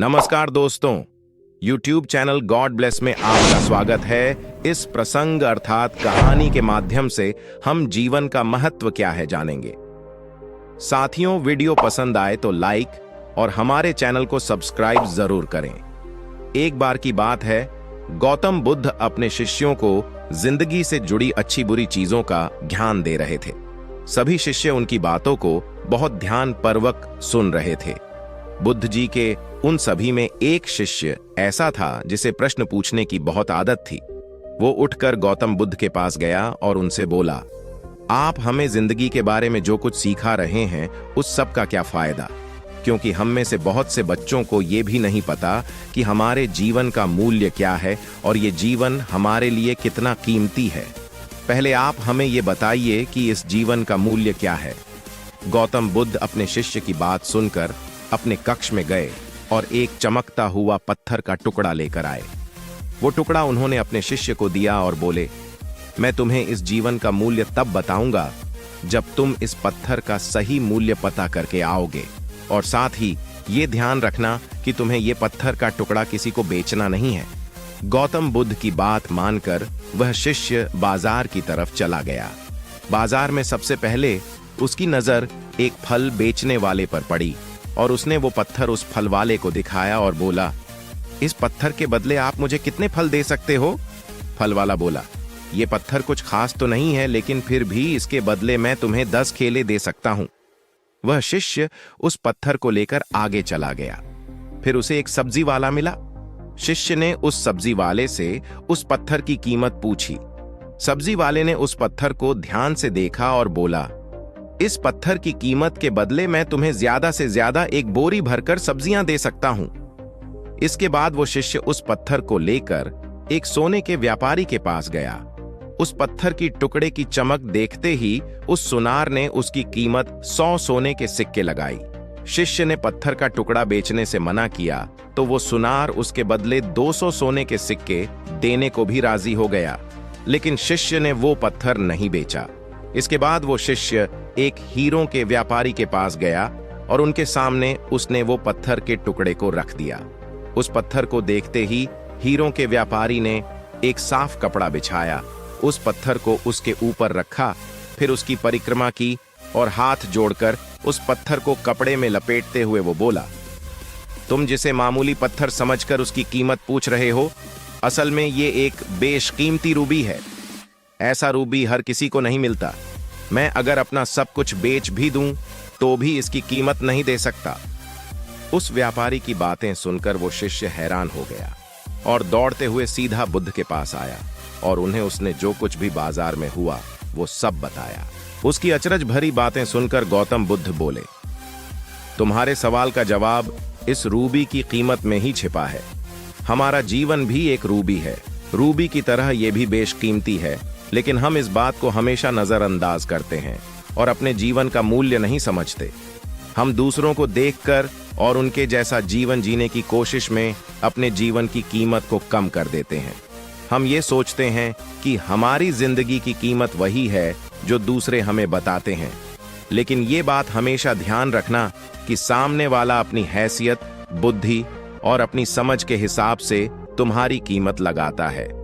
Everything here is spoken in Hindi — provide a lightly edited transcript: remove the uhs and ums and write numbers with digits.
नमस्कार दोस्तों, YouTube चैनल गॉड ब्लेस में आपका स्वागत है। इस प्रसंग अर्थात कहानी के माध्यम से हम जीवन का महत्व क्या है जानेंगे। साथियों, वीडियो पसंद आए तो लाइक और हमारे चैनल को सब्सक्राइब जरूर करें। एक बार की बात है, गौतम बुद्ध अपने शिष्यों को जिंदगी से जुड़ी अच्छी बुरी चीजों का ज्ञान दे रहे थे। सभी शिष्य उनकी बातों को बहुत ध्यानपूर्वक सुन रहे थे। बुद्ध जी के उन सभी में एक शिष्य ऐसा था जिसे प्रश्न पूछने की बहुत आदत थी। वो उठकर गौतम बुद्ध के पास गया और उनसे बोला, आप हमें जिंदगी के बारे में जो कुछ सिखा रहे हैं उस सब का क्या फायदा, क्योंकि हम में से बहुत से बच्चों को ये भी नहीं पता कि हमारे जीवन का मूल्य क्या है और ये जीवन हमारे लिए कितना कीमती है। पहले आप हमें ये बताइए कि इस जीवन का मूल्य क्या है। गौतम बुद्ध अपने शिष्य की बात सुनकर अपने कक्ष में गए और एक चमकता हुआ पत्थर का टुकड़ा लेकर आए। वो टुकड़ा उन्होंने अपने शिष्य को दिया और बोले, मैं तुम्हें इस जीवन का मूल्य तब बताऊंगा जब तुम इस पत्थर का सही मूल्य पता करके आओगे, और साथ ही ये ध्यान रखना कि तुम्हें ये पत्थर का टुकड़ा किसी को बेचना नहीं है। गौतम बुद्ध की बात मानकर वह शिष्य बाजार की तरफ चला गया। बाजार में सबसे पहले उसकी नजर एक फल बेचने वाले पर पड़ी और उसने वो पत्थर उस फल वाले को दिखाया और बोला, इस पत्थर के बदले आप मुझे कितने फल दे सकते हो? फल वाला बोला, ये पत्थर कुछ खास तो नहीं है, लेकिन फिर भी इसके बदले मैं तुम्हें 10 केले दे सकता हूं। वह शिष्य उस पत्थर को लेकर आगे चला गया। फिर उसे एक सब्जी वाला मिला। शिष्य ने उस सब्जी वाले से उस पत्थर की कीमत पूछी। सब्जी वाले ने उस पत्थर को ध्यान से देखा और बोला, इस पत्थर की कीमत के बदले मैं तुम्हें ज्यादा से ज्यादा एक बोरी भरकर सब्जियां दे सकता हूं। इसके बाद वो शिष्य उस पत्थर को लेकर एक सोने के व्यापारी के पास गया। उस पत्थर की टुकड़े की चमक देखते ही उस सुनार ने उसकी कीमत 100 सोने के सिक्के लगाई। शिष्य ने पत्थर का टुकड़ा बेचने से मना किया तो वो सुनार उसके बदले 200 सोने के सिक्के देने को भी राजी हो गया, लेकिन शिष्य ने वो पत्थर नहीं बेचा। इसके बाद वो शिष्य एक हीरों के व्यापारी के पास गया और उनके सामने उसने वो पत्थर के टुकड़े को रख दिया। उस पत्थर को देखते ही हीरों के व्यापारी ने एक साफ कपड़ा बिछाया, उस पत्थर को उसके ऊपर रखा, फिर उसकी परिक्रमा की और हाथ जोड़कर उस पत्थर को कपड़े में लपेटते हुए वो बोला, तुम जिसे मामूली पत्थर समझकर उसकी कीमत पूछ रहे हो, असल में ये एक बेशकीमती रूबी है। ऐसा रूबी हर किसी को नहीं मिलता। मैं अगर अपना सब कुछ बेच भी दूं तो भी इसकी कीमत नहीं दे सकता। उस व्यापारी की बातें सुनकर वो शिष्य हैरान हो गया और दौड़ते हुए सीधा बुद्ध के पास आया और उन्हें उसने जो कुछ भी बाजार में हुआ वो सब बताया। उसकी अचरज भरी बातें सुनकर गौतम बुद्ध बोले, तुम्हारे सवाल का जवाब इस रूबी की कीमत में ही छिपा है। हमारा जीवन भी एक रूबी है। रूबी की तरह ये भी बेशकीमती है, लेकिन हम इस बात को हमेशा नजरअंदाज करते हैं और अपने जीवन का मूल्य नहीं समझते। हम दूसरों को देखकर और उनके जैसा जीवन जीने की कोशिश में अपने जीवन की कीमत को कम कर देते हैं। हम ये सोचते हैं कि हमारी जिंदगी की कीमत वही है जो दूसरे हमें बताते हैं, लेकिन ये बात हमेशा ध्यान रखना कि सामने वाला अपनी हैसियत, बुद्धि और अपनी समझ के हिसाब से तुम्हारी कीमत लगाता है।